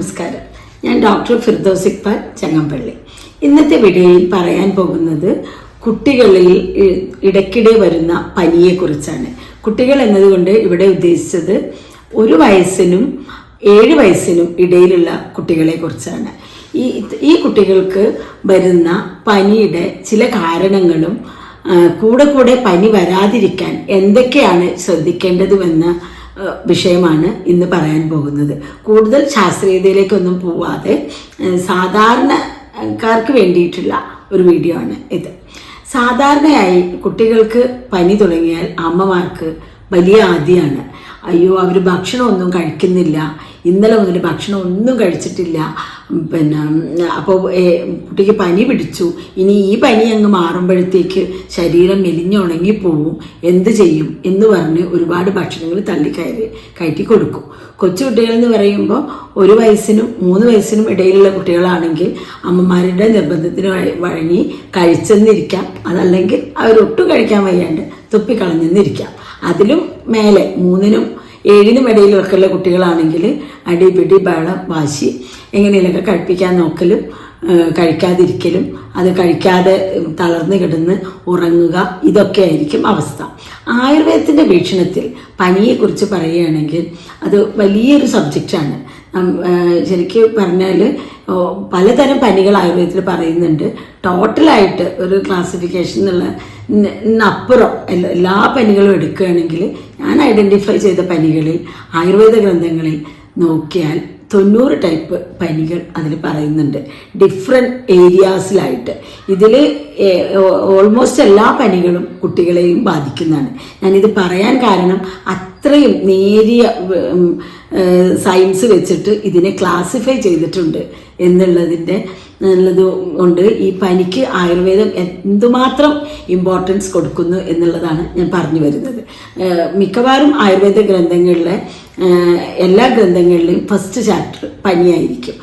നമസ്കാരം, ഞാൻ ഡോക്ടർ ഫിർദൗസ് ഇക്ബാൽ ചങ്ങമ്പള്ളി. ഇന്നത്തെ വീഡിയോയിൽ പറയാൻ പോകുന്നത് കുട്ടികളിൽ ഇടയ്ക്കിടെ വരുന്ന പനിയെക്കുറിച്ചാണ്. കുട്ടികൾ എന്നതുകൊണ്ട് ഇവിടെ ഉദ്ദേശിച്ചത് 1 വയസ്സിനും 7 വയസ്സിനും ഇടയിലുള്ള കുട്ടികളെ കുറിച്ചാണ്. ഈ കുട്ടികൾക്ക് വരുന്ന പനിയുടെ ചില കാരണങ്ങളും കൂടെ പനി വരാതിരിക്കാൻ എന്തൊക്കെയാണ് ശ്രദ്ധിക്കേണ്ടതുമെന്ന വിഷയമാണ് ഇന്ന് പറയാൻ പോകുന്നത്. കൂടുതൽ ശാസ്ത്രീയതയിലേക്കൊന്നും പോവാതെ സാധാരണക്കാർക്ക് വേണ്ടിയിട്ടുള്ള ഒരു വീഡിയോ ആണ് ഇത്. സാധാരണയായി കുട്ടികൾക്ക് പനി തുടങ്ങിയാൽ അമ്മമാർക്ക് വലിയ ആദിയാണ്. അയ്യോ, അവർ ഭക്ഷണമൊന്നും കഴിക്കുന്നില്ല, ഇന്നലെ മുതൽ ഭക്ഷണം ഒന്നും കഴിച്ചിട്ടില്ല, അപ്പോൾ കുട്ടിക്ക് പനി പിടിച്ചു, ഇനി ഈ പനി അങ്ങ് മാറുമ്പോഴത്തേക്ക് ശരീരം മെലിഞ്ഞുണങ്ങിപ്പോവും, എന്ത് ചെയ്യും എന്ന് പറഞ്ഞ് ഒരുപാട് ഭക്ഷണങ്ങൾ കയറ്റി കൊടുക്കും. കൊച്ചുകുട്ടികൾ എന്ന് പറയുമ്പോൾ 1 വയസ്സിനും 3 വയസ്സിനും ഇടയിലുള്ള കുട്ടികളാണെങ്കിൽ അമ്മമാരുടെ നിർബന്ധത്തിന് വഴങ്ങി കഴിച്ചെന്നിരിക്കാം, അതല്ലെങ്കിൽ അവരൊട്ടും കഴിക്കാൻ വയ്യാണ്ട് തുപ്പിക്കളഞ്ഞെന്നിരിക്കാം. അതിലും മേലെ 3നും 7നും ഇടയിലൊക്കെയുള്ള കുട്ടികളാണെങ്കിൽ അടിപിടി ബഹളം വാശി എങ്ങനെയൊക്കെ കഴിപ്പിക്കാൻ നോക്കലും കഴിക്കാതിരിക്കലും അത് കഴിക്കാതെ തളർന്നു കിടന്ന് ഉറങ്ങുക, ഇതൊക്കെ ആയിരിക്കും അവസ്ഥ. ആയുർവേദത്തിൻ്റെ വീക്ഷണത്തിൽ പനിയെക്കുറിച്ച് പറയുകയാണെങ്കിൽ അത് വലിയൊരു സബ്ജക്റ്റാണ്. ശരിക്കും പറഞ്ഞാൽ പലതരം പനികൾ ആയുർവേദത്തിൽ പറയുന്നുണ്ട്. ടോട്ടലായിട്ട് ഒരു ക്ലാസിഫിക്കേഷൻ അപ്പുറം എല്ലാ പനികളും എടുക്കുകയാണെങ്കിൽ ഞാൻ ഐഡൻറ്റിഫൈ ചെയ്ത പനികളിൽ ആയുർവേദ ഗ്രന്ഥങ്ങളിൽ നോക്കിയാൽ 90 ടൈപ്പ് പനികൾ അതിൽ പറയുന്നുണ്ട്, ഡിഫറെൻറ്റ് ഏരിയാസിലായിട്ട്. ഇതിൽ ഓൾമോസ്റ്റ് എല്ലാ പനികളും കുട്ടികളെയും ബാധിക്കുന്നതാണ്. ഞാനിത് പറയാൻ കാരണം അത്രയും നേരിയ സയൻസ് വെച്ചിട്ട് ഇതിനെ ക്ലാസിഫൈ ചെയ്തിട്ടുണ്ട് എന്നുള്ളത് കൊണ്ട് ഈ പനിക്ക് ആയുർവേദം എന്തുമാത്രം ഇമ്പോർട്ടൻസ് കൊടുക്കുന്നു എന്നുള്ളതാണ് ഞാൻ പറഞ്ഞു വരുന്നത്. മിക്കവാറും ആയുർവേദ ഗ്രന്ഥങ്ങളിലെ എല്ലാ ഗ്രന്ഥങ്ങളിലെയും ഫസ്റ്റ് ചാപ്റ്റർ പനിയായിരിക്കും.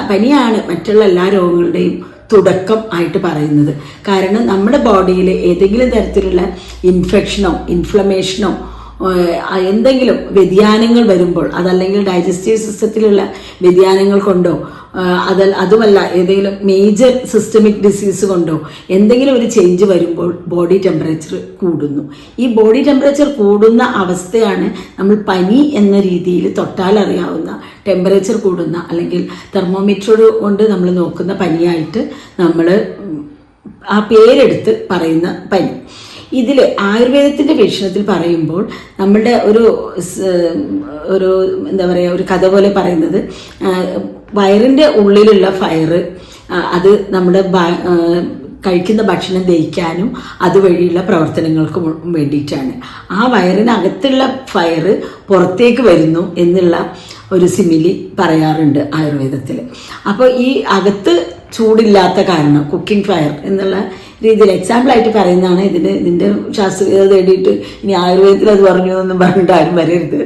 പനിയാണ് മറ്റുള്ള എല്ലാ രോഗങ്ങളുടെയും തുടക്കം ആയിട്ട് പറയുന്നത്. കാരണം നമ്മുടെ ബോഡിയിൽ ഏതെങ്കിലും തരത്തിലുള്ള ഇൻഫെക്ഷനോ ഇൻഫ്ലമേഷനോ എന്തെങ്കിലും വ്യതിയാനങ്ങൾ വരുമ്പോൾ, അതല്ലെങ്കിൽ ഡൈജസ്റ്റീവ് സിസ്റ്റത്തിലുള്ള വ്യതിയാനങ്ങൾ കൊണ്ടോ അതുമല്ല ഏതെങ്കിലും മേജർ സിസ്റ്റമിക് ഡിസീസ് കൊണ്ടോ എന്തെങ്കിലും ഒരു ചേഞ്ച് വരുമ്പോൾ ബോഡി ടെമ്പറേച്ചർ കൂടുന്നു. ഈ ബോഡി ടെമ്പറേച്ചർ കൂടുന്ന അവസ്ഥയാണ് നമ്മൾ പനി എന്ന രീതിയിൽ തൊട്ടാൽ അറിയാവുന്ന ടെമ്പറേച്ചർ കൂടുന്ന അല്ലെങ്കിൽ തെർമോമീറ്റർ കൊണ്ട് നമ്മൾ നോക്കുന്ന പനിയായിട്ട് നമ്മൾ ആ പേരെടുത്ത് പറയുന്ന പനി. ഇതിൽ ആയുർവേദത്തിൻ്റെ വീക്ഷണത്തിൽ പറയുമ്പോൾ നമ്മളുടെ ഒരു എന്താ പറയുക, ഒരു കഥ പോലെ പറയുന്നത് വയറിൻ്റെ ഉള്ളിലുള്ള ഫയർ അത് നമ്മുടെ കഴിക്കുന്ന ഭക്ഷണം ദഹിക്കാനും അതുവഴിയുള്ള പ്രവർത്തനങ്ങൾക്കും വേണ്ടിയിട്ടാണ്. ആ വയറിനകത്തുള്ള ഫയർ പുറത്തേക്ക് വരുന്നു എന്നുള്ള ഒരു സിമിലി പറയാറുണ്ട് ആയുർവേദത്തിൽ. അപ്പോൾ ഈ അകത്ത് ചൂടില്ലാത്ത കാരണം കുക്കിംഗ് ഫയർ എന്നുള്ള രീതിയിൽ എക്സാമ്പിളായിട്ട് പറയുന്നതാണ്. ഇതിൻ്റെ ശാസ്ത്രീയത തേടിയിട്ട് ഇനി ആയുർവേദത്തിൽ അത് പറഞ്ഞു എന്നൊന്നും പറഞ്ഞിട്ട് ആരും വരരുത്.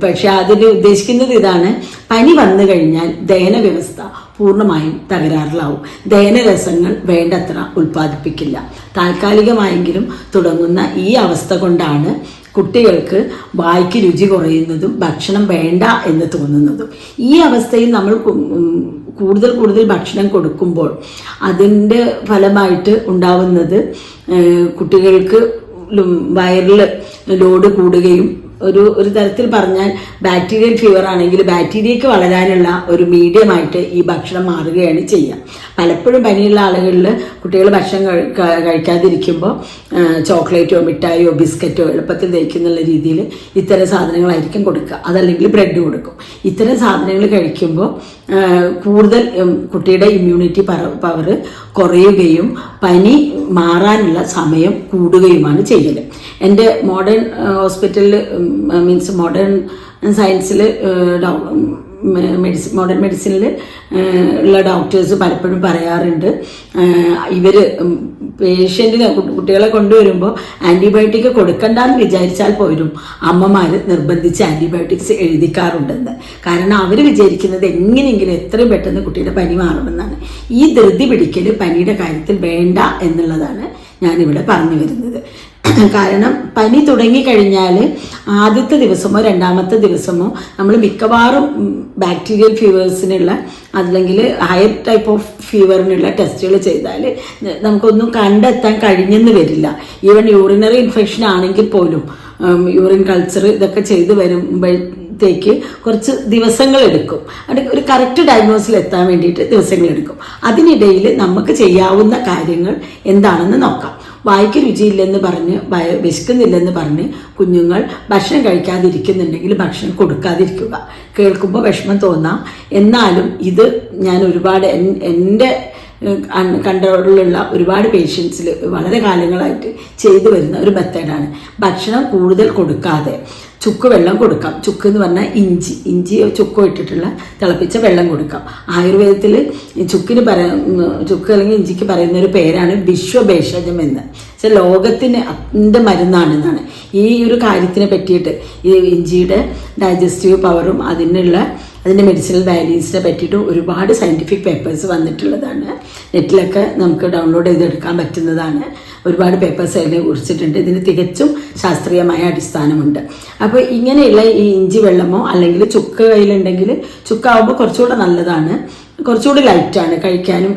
പക്ഷെ അതിൽ ഉദ്ദേശിക്കുന്നത് ഇതാണ്: പനി വന്നു കഴിഞ്ഞാൽ ദഹന വ്യവസ്ഥ പൂർണ്ണമായും തകരാറിലാവും. ദഹനരസങ്ങൾ വേണ്ടത്ര ഉൽപ്പാദിപ്പിക്കില്ല. താൽക്കാലികമായെങ്കിലും തുടങ്ങുന്ന ഈ അവസ്ഥ കൊണ്ടാണ് കുട്ടികൾക്ക് വായ്ക്ക് രുചി കുറയുന്നതും ഭക്ഷണം വേണ്ട എന്ന് തോന്നുന്നതും. ഈ അവസ്ഥയിൽ നമ്മൾ കൂടുതൽ ഭക്ഷണം കൊടുക്കുമ്പോൾ അതിൻ്റെ ഫലമായിട്ട് ഉണ്ടാവുന്നത് കുട്ടികൾക്ക് വയറിൽ ലോഡ് കൂടുകയും ഒരു തരത്തിൽ പറഞ്ഞാൽ ബാക്ടീരിയൽ ഫീവർ ആണെങ്കിൽ ബാക്ടീരിയക്ക് വളരാനുള്ള ഒരു മീഡിയമായിട്ട് ഈ ഭക്ഷണം മാറുകയാണ് ചെയ്യുക. പലപ്പോഴും പനിയുള്ള ആളുകളിൽ കുട്ടികൾ ഭക്ഷണം കഴിക്കാതിരിക്കുമ്പോൾ ചോക്ലേറ്റോ മിഠായിയോ ബിസ്ക്കറ്റോ എളുപ്പത്തിൽ ദഹിക്കുന്നുള്ള രീതിയിൽ ഇത്തരം സാധനങ്ങളായിരിക്കും കൊടുക്കുക. അതല്ലെങ്കിൽ ബ്രെഡ് കൊടുക്കും. ഇത്തരം സാധനങ്ങൾ കഴിക്കുമ്പോൾ കൂടുതൽ കുട്ടിയുടെ ഇമ്മ്യൂണിറ്റി പവർ കുറയുകയും പനി മാറാനുള്ള സമയം കൂടുകയുമാണ് ചെയ്യൽ. എൻ്റെ മോഡേൺ ഹോസ്പിറ്റലിൽ മോഡേൺ സയൻസിൽ മോഡേൺ മെഡിസിനിൽ ഉള്ള ഡോക്ടേഴ്സ് പലപ്പോഴും പറയാറുണ്ട്, ഇവർ പേഷ്യൻറ്റിനെ കുട്ടികളെ കൊണ്ടുവരുമ്പോൾ ആൻറ്റിബയോട്ടിക് കൊടുക്കണ്ടെന്ന് വിചാരിച്ചാൽ പോലും അമ്മമാർ നിർബന്ധിച്ച് ആൻറ്റിബയോട്ടിക്സ് എഴുതിക്കാറുണ്ടെന്ന്. കാരണം അവർ വിചാരിക്കുന്നത് എങ്ങനെയെങ്കിലും എത്രയും പെട്ടെന്ന് കുട്ടിയുടെ പനി മാറുമെന്നാണ്. ഈ ധൃതി പിടിക്കൽ പനിയുടെ കാര്യത്തിൽ വേണ്ട എന്നുള്ളതാണ് ഞാനിവിടെ പറഞ്ഞു വരുന്നത്. കാരണം പനി തുടങ്ങിക്കഴിഞ്ഞാൽ ആദ്യത്തെ ദിവസമോ രണ്ടാമത്തെ ദിവസമോ നമ്മൾ മിക്കവാറും ബാക്ടീരിയൽ ഫീവേഴ്സിനുള്ള അല്ലെങ്കിൽ ഹയർ ടൈപ്പ് ഓഫ് ഫീവറിനുള്ള ടെസ്റ്റുകൾ ചെയ്താൽ നമുക്കൊന്നും കണ്ടെത്താൻ കഴിഞ്ഞെന്ന് വരില്ല. ഈവൻ യൂറിനറി ഇൻഫെക്ഷൻ ആണെങ്കിൽ പോലും യൂറിൻ കൾച്ചർ ഇതൊക്കെ ചെയ്ത് വരുമ്പോഴത്തേക്ക് കുറച്ച് ദിവസങ്ങളെടുക്കും. അത് ഒരു കറക്റ്റ് ഡയഗ്നോസിൽ എത്താൻ വേണ്ടിയിട്ട് ദിവസങ്ങളെടുക്കും. അതിനിടയിൽ നമുക്ക് ചെയ്യാവുന്ന കാര്യങ്ങൾ എന്താണെന്ന് നോക്കാം. വായിക്ക് രുചിയില്ലെന്ന് പറഞ്ഞ് വിശക്കുന്നില്ലെന്ന് പറഞ്ഞ് കുഞ്ഞുങ്ങൾ ഭക്ഷണം കഴിക്കാതിരിക്കുന്നുണ്ടെങ്കിൽ ഭക്ഷണം കൊടുക്കാതിരിക്കുക. കേൾക്കുമ്പോൾ വിഷമം തോന്നാം, എന്നാലും ഇത് ഞാൻ ഒരുപാട് എൻ്റെ കൺട്രോളിലുള്ള ഒരുപാട് പേഷ്യൻസിൽ വളരെ കാലങ്ങളായിട്ട് ചെയ്തു വരുന്ന ഒരു മെത്തേഡാണ്. ഭക്ഷണം കൂടുതൽ കൊടുക്കാതെ ചുക്ക് വെള്ളം കൊടുക്കാം. ചുക്ക് എന്ന് പറഞ്ഞാൽ ഇഞ്ചിയോ ചുക്കോ ഇട്ടിട്ടുള്ള തിളപ്പിച്ച വെള്ളം കൊടുക്കാം. ആയുർവേദത്തിൽ ചുക്ക് അല്ലെങ്കിൽ ഇഞ്ചിക്ക് പറയുന്ന ഒരു പേരാണ് വിശ്വഭേഷജം എന്ന്. പക്ഷെ ലോകത്തിൻ്റെ മരുന്നാണെന്നാണ്. ഈ ഒരു കാര്യത്തിനെ പറ്റിയിട്ട് ഈ ഇഞ്ചിയുടെ ഡൈജസ്റ്റീവ് പവറും അതിൻ്റെ മെഡിസിനൽ വാല്യൂസിനെ പറ്റിയിട്ട് ഒരുപാട് സയൻറ്റിഫിക് പേപ്പേഴ്സ് വന്നിട്ടുള്ളതാണ്. നെറ്റിലൊക്കെ നമുക്ക് ഡൗൺലോഡ് ചെയ്തെടുക്കാൻ പറ്റുന്നതാണ്. ഒരുപാട് പേപ്പേഴ്സ് അതിനെ കുറിച്ചിട്ടുണ്ട്. ഇതിന് തികച്ചും ശാസ്ത്രീയമായ അടിസ്ഥാനമുണ്ട്. അപ്പോൾ ഇങ്ങനെയുള്ള ഈ ഇഞ്ചി വെള്ളമോ അല്ലെങ്കിൽ ചുക്ക് കയ്യിലുണ്ടെങ്കിൽ ചുക്കാവുമ്പോൾ കുറച്ചുകൂടെ നല്ലതാണ്, കുറച്ചുകൂടി ലൈറ്റാണ്, കഴിക്കാനും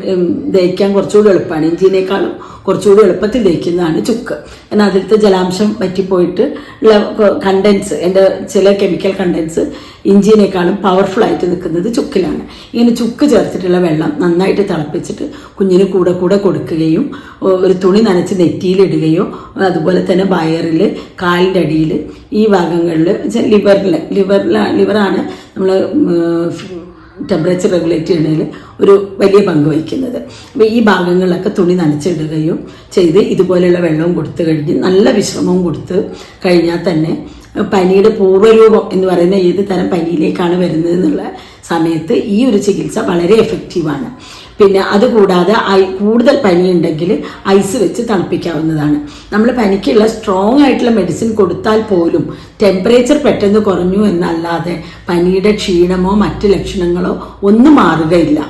ദഹിക്കാൻ കുറച്ചുകൂടി എളുപ്പമാണ്. ഇഞ്ചിനേക്കാളും കുറച്ചുകൂടി എളുപ്പത്തിൽ ദഹിക്കുന്നതാണ് ചുക്ക്. എന്നാൽ അതിലത്തെ ജലാംശം വറ്റിപ്പോയിട്ട് ഉള്ള കണ്ടൻസ്, എൻ്റെ ചില കെമിക്കൽ കണ്ടൻസ് ഇഞ്ചിനേക്കാളും പവർഫുൾ ആയിട്ട് നിൽക്കുന്നത് ചുക്കിലാണ്. ഇങ്ങനെ ചുക്ക് ചേർത്തിട്ടുള്ള വെള്ളം നന്നായിട്ട് തിളപ്പിച്ചിട്ട് കുഞ്ഞിന് കൂടെ കൊടുക്കുകയും ഒരു തുണി നനച്ച് നെറ്റിയിലിടുകയോ അതുപോലെ തന്നെ വയറിൽ, കാലിൻ്റെ അടിയിൽ, ഈ ഭാഗങ്ങളിൽ ലിവറാണ് നമ്മൾ ടെമ്പറേച്ചർ റെഗുലേറ്റ് ചെയ്യുന്നതിൽ ഒരു വലിയ പങ്ക് വഹിക്കുന്നത്. അപ്പോൾ ഈ ഭാഗങ്ങളിലൊക്കെ തുണി നനച്ചിടുകയും ചെയ്ത് ഇതുപോലെയുള്ള വെള്ളവും കൊടുത്തു കഴിഞ്ഞ് നല്ല വിശ്രമവും കൊടുത്ത് കഴിഞ്ഞാൽ തന്നെ പനിയുടെ പൂർവ്വരൂപം എന്ന് പറയുന്ന ഏത് തരം പനിയിലേക്കാണ് വരുന്നത് എന്നുള്ള സമയത്ത് ഈ ഒരു ചികിത്സ വളരെ എഫക്റ്റീവാണ്. പിന്നെ അതുകൂടാതെ കൂടുതൽ പനിയുണ്ടെങ്കിൽ ഐസ് വെച്ച് തണുപ്പിക്കാവുന്നതാണ്. നമ്മൾ പനിക്കുള്ള സ്ട്രോങ് ആയിട്ടുള്ള മെഡിസിൻ കൊടുത്താൽ പോലും ടെമ്പറേച്ചർ പെട്ടെന്ന് കുറഞ്ഞു എന്നല്ലാതെ പനിയുടെ ക്ഷീണമോ മറ്റ് ലക്ഷണങ്ങളോ ഒന്നും മാറുകയില്ല.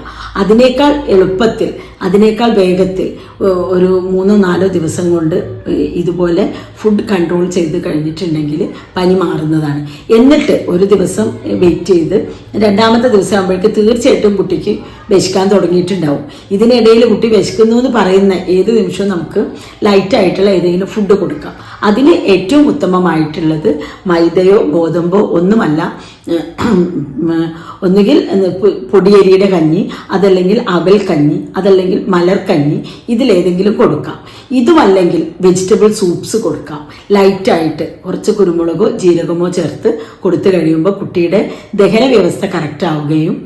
അതിനേക്കാൾ എളുപ്പത്തിൽ, അതിനേക്കാൾ വേഗത്തിൽ ഒരു 3-4 ദിവസം കൊണ്ട് ഇതുപോലെ ഫുഡ് കൺട്രോൾ ചെയ്ത് കഴിഞ്ഞിട്ടുണ്ടെങ്കിൽ പനി മാറുന്നതാണ്. എന്നിട്ട് ഒരു ദിവസം വെയിറ്റ് ചെയ്ത് രണ്ടാമത്തെ ദിവസം ആകുമ്പോഴേക്ക് തീർച്ചയായിട്ടും കുട്ടിക്ക് വിശക്കാൻ തുടങ്ങിയിട്ടുണ്ടാവും. ഇതിനിടയിൽ കുട്ടി വിശക്കുന്നു എന്ന് പറയുന്ന ഏത് നിമിഷവും നമുക്ക് ലൈറ്റായിട്ടുള്ള ഏതെങ്കിലും ഫുഡ് കൊടുക്കാം. അതിന് ഏറ്റവും ഉത്തമമായിട്ടുള്ളത് മൈദയോ ഗോതമ്പോ ഒന്നുമല്ല, ഒന്നുകിൽ പൊടിയരിയുടെ കഞ്ഞി, അതല്ലെങ്കിൽ അവൽ കഞ്ഞി, അതല്ലെങ്കിൽ മലർക്കഞ്ഞി, ഇതിലേതെങ്കിലും കൊടുക്കാം. ഇതുമല്ലെങ്കിൽ വെജിറ്റബിൾ സൂപ്സ് കൊടുക്കാം. ലൈറ്റായിട്ട് കുറച്ച് കുരുമുളകോ ജീരകമോ ചേർത്ത് കൊടുത്തു കഴിയുമ്പോൾ കുട്ടിയുടെ ദഹന വ്യവസ്ഥ കറക്റ്റ് ആവുകയും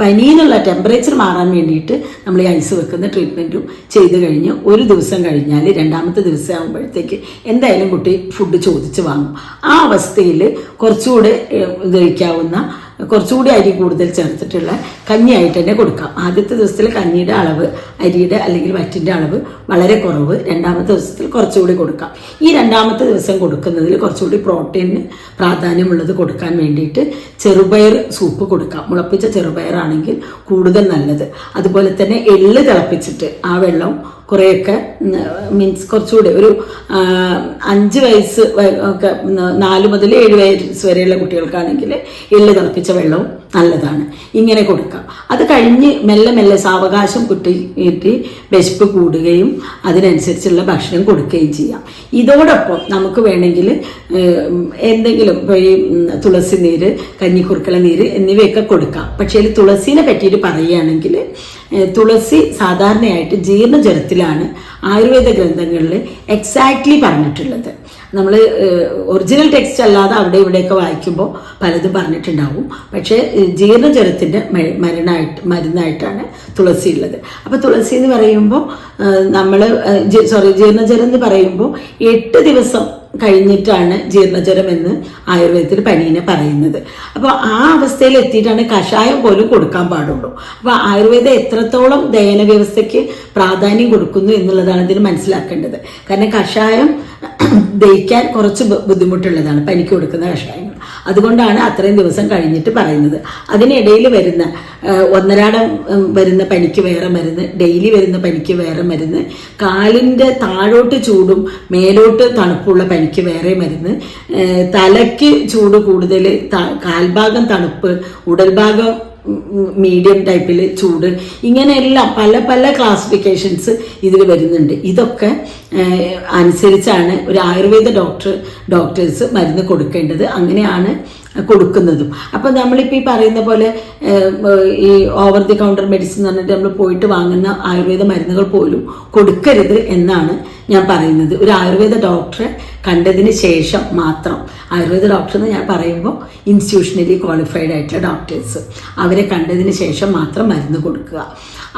പനി എന്നുള്ള ടെമ്പറേച്ചർ മാറാൻ വേണ്ടിയിട്ട് നമ്മൾ ഈ ഐസ് വെക്കുന്ന ട്രീറ്റ്മെൻറ്റും ചെയ്ത് കഴിഞ്ഞ് ഒരു ദിവസം കഴിഞ്ഞാൽ രണ്ടാമത്തെ ദിവസം ആകുമ്പോഴത്തേക്ക് എന്തായാലും കുട്ടി ഫുഡ് ചോദിച്ച് വാങ്ങും. ആ അവസ്ഥയിൽ കുറച്ചുകൂടെ ദഹിക്കാവുന്ന, കുറച്ചുകൂടി അരി കൂടുതൽ ചേർത്തിട്ടുള്ള കഞ്ഞിയായിട്ട് തന്നെ കൊടുക്കാം. ആദ്യത്തെ ദിവസത്തിൽ കഞ്ഞിയുടെ അളവ്, അരിയുടെ അല്ലെങ്കിൽ വറ്റിൻ്റെ അളവ് വളരെ കുറവ്, രണ്ടാമത്തെ ദിവസത്തിൽ കുറച്ചുകൂടി കൊടുക്കാം. ഈ രണ്ടാമത്തെ ദിവസം കൊടുക്കുന്നതിൽ കുറച്ചുകൂടി പ്രോട്ടീന് പ്രാധാന്യമുള്ളത് കൊടുക്കാൻ വേണ്ടിയിട്ട് ചെറുപയർ സൂപ്പ് കൊടുക്കാം. മുളപ്പിച്ച ചെറുപയറാണെങ്കിൽ കൂടുതൽ നല്ലത്. അതുപോലെ തന്നെ എള്ള് തിളപ്പിച്ചിട്ട് ആ വെള്ളം കുറേയൊക്കെ മീൻസ് കുറച്ചുകൂടി ഒരു 5 വയസ്സ് ഒക്കെ 4 മുതൽ 7 വയസ്സ് വരെയുള്ള കുട്ടികൾക്കാണെങ്കിൽ എള്ള് തിളപ്പിച്ച വെള്ളവും നല്ലതാണ്. ഇങ്ങനെ കൊടുക്കാം. അത് കഴിഞ്ഞ് മെല്ലെ മെല്ലെ സാവകാശം കുട്ടിക്ക് വിശപ്പ് കൂടുകയും അതിനനുസരിച്ചുള്ള ഭക്ഷണം കൊടുക്കുകയും ചെയ്യാം. ഇതോടൊപ്പം നമുക്ക് വേണമെങ്കിൽ എന്തെങ്കിലും ഇപ്പോൾ ഈ തുളസി നീര്, കഞ്ഞിക്കുറുക്കള നീര് എന്നിവയൊക്കെ കൊടുക്കാം. പക്ഷേ ഇതിൽ തുളസീനെ പറ്റിയിട്ട് പറയുകയാണെങ്കിൽ തുളസി സാധാരണയായിട്ട് ജീർണജലത്തിലാണ് ആയുർവേദ ഗ്രന്ഥങ്ങളിൽ എക്സാക്ട്ലി പറഞ്ഞിട്ടുള്ളത്. നമ്മൾ ഒറിജിനൽ ടെക്സ്റ്റ് അല്ലാതെ അവിടെ ഇവിടെയൊക്കെ വായിക്കുമ്പോൾ പലതും പറഞ്ഞിട്ടുണ്ടാവും. പക്ഷേ ജീർണജലത്തിൻ്റെ മരുന്നായിട്ടാണ് തുളസി ഉള്ളത്. അപ്പോൾ തുളസി എന്ന് പറയുമ്പോൾ ജീർണജലം എന്ന് പറയുമ്പോൾ 8 ദിവസം കഴിഞ്ഞിട്ടാണ് ജീർണജ്വരം എന്ന് ആയുർവേദത്തിൽ പനീനെ പറയുന്നത്. അപ്പോൾ ആ അവസ്ഥയിൽ എത്തിയിട്ടാണ് കഷായം പോലും കൊടുക്കാൻ പാടുള്ളൂ. അപ്പോൾ ആയുർവേദം എത്രത്തോളം ദഹന വ്യവസ്ഥയ്ക്ക് പ്രാധാന്യം കൊടുക്കുന്നു എന്നുള്ളതാണ് ഇതിന് മനസ്സിലാക്കേണ്ടത്. കാരണം കഷായം ദഹിക്കാൻ കുറച്ച് ബുദ്ധിമുട്ടുള്ളതാണ് പനിക്ക് കൊടുക്കുന്ന കഷായങ്ങൾ. അതുകൊണ്ടാണ് അത്രയും ദിവസം കഴിഞ്ഞിട്ട് പറയുന്നത്. അതിനിടയിൽ വരുന്ന ഒന്നരാടം വരുന്ന പനിക്ക് വേറെ മരുന്ന്, ഡെയിലി വരുന്ന പനിക്ക് വേറെ മരുന്ന്, കാലിൻ്റെ താഴോട്ട് ചൂടും മേലോട്ട് തണുപ്പുള്ള പനിക്ക് വേറെ മരുന്ന്, തലയ്ക്ക് ചൂട് കൂടുതൽ, കാൽഭാഗം തണുപ്പ്, ഉടൽഭാഗം മീഡിയം ടൈപ്പിൽ ചൂട്, ഇങ്ങനെയെല്ലാം പല പല ക്ലാസിഫിക്കേഷൻസ് ഇതിൽ വരുന്നുണ്ട്. ഇതൊക്കെ അനുസരിച്ചാണ് ഒരു ആയുർവേദ ഡോക്ടേഴ്സ് മരുന്ന് കൊടുക്കേണ്ടത്. അങ്ങനെയാണ് കൊടുക്കുന്നതും. അപ്പം നമ്മളിപ്പോൾ ഈ പറയുന്ന പോലെ ഈ ഓവർ ദി കൗണ്ടർ മെഡിസിൻ എന്ന് പറഞ്ഞിട്ട് നമ്മൾ പോയിട്ട് വാങ്ങുന്ന ആയുർവേദ മരുന്നുകൾ പോലും കൊടുക്കരുത് എന്നാണ് ഞാൻ പറയുന്നത്. ഒരു ആയുർവേദ ഡോക്ടറെ കണ്ടതിന് ശേഷം മാത്രം, ആയുർവേദ ഡോക്ടർ എന്ന് ഞാൻ പറയുമ്പോൾ ഇൻസ്റ്റിറ്റ്യൂഷണലി ക്വാളിഫൈഡ് ആയിട്ടുള്ള ഡോക്ടേഴ്സ്, അവരെ കണ്ടതിന് ശേഷം മാത്രം മരുന്ന് കൊടുക്കുക.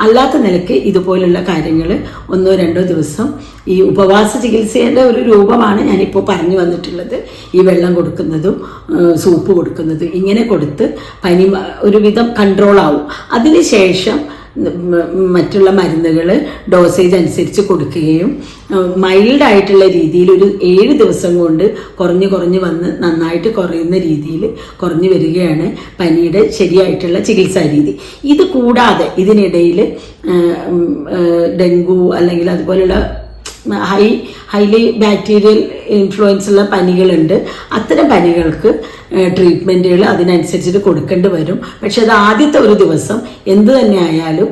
അല്ലാത്ത നിലയ്ക്ക് ഇതുപോലുള്ള കാര്യങ്ങൾ 1-2 ദിവസം ഈ ഉപവാസ ചികിത്സയുടെ ഒരു രൂപമാണ് ഞാനിപ്പോൾ പറഞ്ഞു വന്നിട്ടുള്ളത്. ഈ വെള്ളം കൊടുക്കുന്നതും സൂപ്പ് കൊടുക്കുന്നതും ഇങ്ങനെ കൊടുത്ത് പനി ഒരുവിധം കൺട്രോൾ ആവും. അതിനുശേഷം മറ്റുള്ള മരുന്നുകൾ ഡോസേജ് അനുസരിച്ച് കൊടുക്കുകയും മൈൽഡായിട്ടുള്ള രീതിയിൽ ഒരു 7 ദിവസം കൊണ്ട് കുറഞ്ഞ് വന്ന് നന്നായിട്ട് കുറയുന്ന രീതിയിൽ കുറഞ്ഞു വരികയാണ് പനിയുടെ ശരിയായിട്ടുള്ള ചികിത്സാ രീതി. ഇത് കൂടാതെ ഇതിനിടയിൽ ഡെങ്കു അല്ലെങ്കിൽ അതുപോലുള്ള ഹൈലി ബാക്ടീരിയൽ ഇൻഫ്ലുവൻസ് ഉള്ള പനികളുണ്ട്. അത്തരം പനികൾക്ക് ട്രീറ്റ്മെൻറ്റുകൾ അതിനനുസരിച്ചിട്ട് കൊടുക്കേണ്ടി വരും. പക്ഷെ അത് ആദ്യത്തെ ഒരു ദിവസം എന്ത് തന്നെ ആയാലും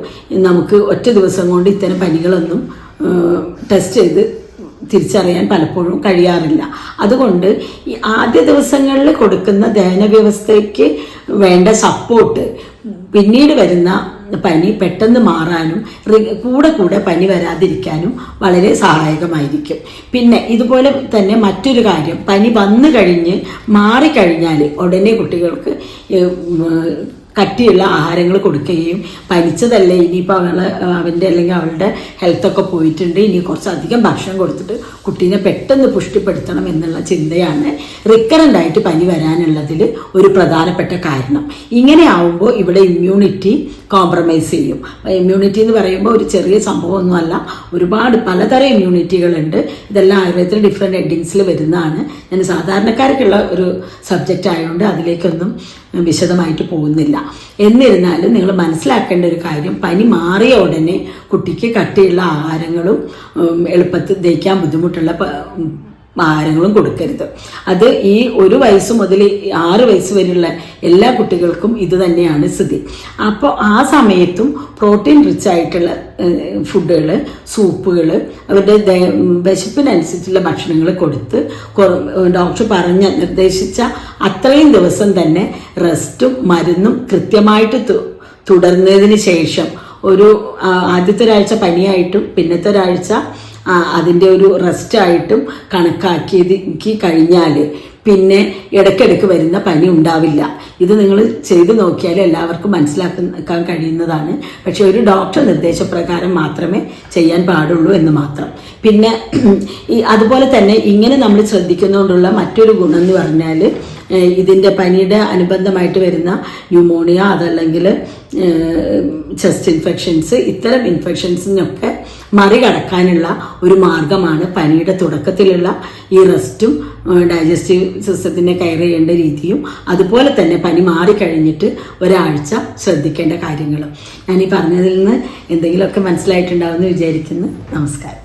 നമുക്ക് ഒറ്റ ദിവസം കൊണ്ട് ഇത്തരം പനികളൊന്നും ടെസ്റ്റ് ചെയ്ത് തിരിച്ചറിയാൻ പലപ്പോഴും കഴിയാറില്ല. അതുകൊണ്ട് ഈ ആദ്യ ദിവസങ്ങളിൽ കൊടുക്കുന്ന ദഹന വ്യവസ്ഥയ്ക്ക് വേണ്ട സപ്പോർട്ട് പിന്നീട് വരുന്ന പനി പെട്ടെന്ന് മാറാനും കൂടെ പനി വരാതിരിക്കാനും വളരെ സഹായകമായിരിക്കും. പിന്നെ ഇതുപോലെ തന്നെ മറ്റൊരു കാര്യം, പനി വന്നു കഴിഞ്ഞ് മാറിക്കഴിഞ്ഞാൽ ഉടനെ കുട്ടികൾക്ക് കട്ടിയുള്ള ആഹാരങ്ങൾ കൊടുക്കുകയും പനിച്ചതല്ലേ ഇനിയിപ്പോൾ അവൻ്റെ അല്ലെങ്കിൽ അവളുടെ ഹെൽത്തൊക്കെ പോയിട്ടുണ്ട്, ഇനി കുറച്ചധികം ഭക്ഷണം കൊടുത്തിട്ട് കുട്ടീനെ പെട്ടെന്ന് പുഷ്ടിപ്പെടുത്തണം എന്നുള്ള ചിന്തയാണ് റിക്കറൻ്റ് ആയിട്ട് പനി വരാനുള്ളതിൽ ഒരു പ്രധാനപ്പെട്ട കാരണം. ഇങ്ങനെ ആവുമ്പോൾ ഇവിടെ ഇമ്മ്യൂണിറ്റി കോംപ്രമൈസ് ചെയ്യും. ഇമ്മ്യൂണിറ്റി എന്ന് പറയുമ്പോൾ ഒരു ചെറിയ സംഭവമൊന്നുമല്ല, ഒരുപാട് പലതരം ഇമ്മ്യൂണിറ്റികളുണ്ട്. ഇതെല്ലാം ആയുർവേദത്തിൽ ഡിഫറെൻറ്റ് ഹെഡിങ്സിൽ വരുന്നതാണ്. ഞാൻ സാധാരണക്കാർക്കുള്ള ഒരു സബ്ജക്റ്റ് ആയതുകൊണ്ട് അതിലേക്കൊന്നും വിശദമായിട്ട് പോകുന്നില്ല. എന്നിരുന്നാലും നിങ്ങൾ മനസ്സിലാക്കേണ്ട ഒരു കാര്യം, പനി മാറിയ ഉടനെ കുട്ടിക്ക് കട്ടിയുള്ള ആഹാരങ്ങളും എളുപ്പത്തിൽ ദഹിക്കാൻ ബുദ്ധിമുട്ടുള്ള ആഹാരങ്ങളും കൊടുക്കരുത്. അത് ഈ 1 വയസ്സ് മുതൽ 6 വയസ്സ് വരെയുള്ള എല്ലാ കുട്ടികൾക്കും ഇത് തന്നെയാണ് സ്ഥിതി. അപ്പോൾ ആ സമയത്തും പ്രോട്ടീൻ റിച്ച് ആയിട്ടുള്ള ഫുഡുകൾ, സൂപ്പുകൾ, അവരുടെ വിശപ്പിനനുസരിച്ചുള്ള ഭക്ഷണങ്ങൾ കൊടുത്ത് ഡോക്ടർ നിർദ്ദേശിച്ച അത്രയും ദിവസം തന്നെ റെസ്റ്റും മരുന്നും കൃത്യമായിട്ട് തുടർന്നതിന് ശേഷം ഒരു ആദ്യത്തെ ഒരാഴ്ച പനിയായിട്ടും പിന്നത്തെ ഒരാഴ്ച അതിൻ്റെ ഒരു റെസ്റ്റായിട്ടും കണക്കാക്കി കഴിഞ്ഞാൽ പിന്നെ ഇടയ്ക്കിടയ്ക്ക് വരുന്ന പനി ഉണ്ടാവില്ല. ഇത് നിങ്ങൾ ചെയ്തു നോക്കിയാൽ എല്ലാവർക്കും മനസ്സിലാക്കാൻ കഴിയുന്നതാണ്. പക്ഷെ ഒരു ഡോക്ടർ നിർദ്ദേശപ്രകാരം മാത്രമേ ചെയ്യാൻ പാടുള്ളൂ എന്ന് മാത്രം. പിന്നെ അതുപോലെ തന്നെ ഇങ്ങനെ നമ്മൾ ശ്രദ്ധിക്കുന്നതുകൊണ്ടുള്ള മറ്റൊരു ഗുണം എന്ന് പറഞ്ഞാൽ, ഇതിൻ്റെ പനിയുടെ അനുബന്ധമായിട്ട് വരുന്ന ന്യൂമോണിയ, അതല്ലെങ്കിൽ ചെസ്റ്റ് ഇൻഫെക്ഷൻസ്, ഇത്തരം ഇൻഫെക്ഷൻസിനൊക്കെ മറികടക്കാനുള്ള ഒരു മാർഗമാണ് പനിയുടെ തുടക്കത്തിലുള്ള ഈ റെസ്റ്റും ഡൈജസ്റ്റീവ് സിസ്റ്റത്തിനെ കെയർ ചെയ്യേണ്ട രീതിയും, അതുപോലെ തന്നെ പനി മാറിക്കഴിഞ്ഞിട്ട് ഒരാഴ്ച ശ്രദ്ധിക്കേണ്ട കാര്യങ്ങളും. ഞാനീ പറഞ്ഞതിൽ നിന്ന് എന്തെങ്കിലുമൊക്കെ മനസ്സിലായിട്ടുണ്ടാവുമെന്ന് വിചാരിക്കുന്നു. നമസ്കാരം.